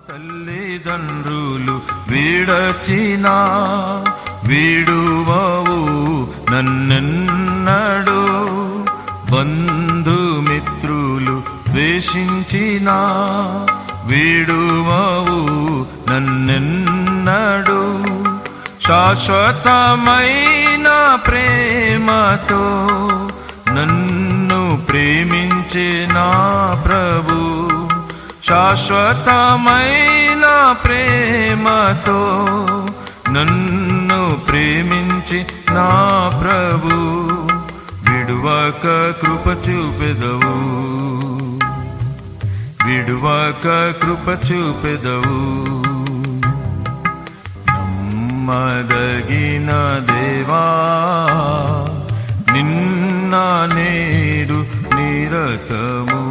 తల్లిదండ్రులు విడచిన విడువవు నన్నెన్నడు, బంధుమిత్రులు ద్వేషించిన విడువవు నన్నెన్నడు. శాశ్వతమైన ప్రేమతో నన్ను ప్రేమించే నా ప్రభు, శాశ్వతమైన ప్రేమతో నన్ను ప్రేమించి నా ప్రభు, విడువక కృప చూపెదవు, విడువక కృప చూపెదవు. నమ్మదగిన దేవా నిన్న నేడు నిరతము,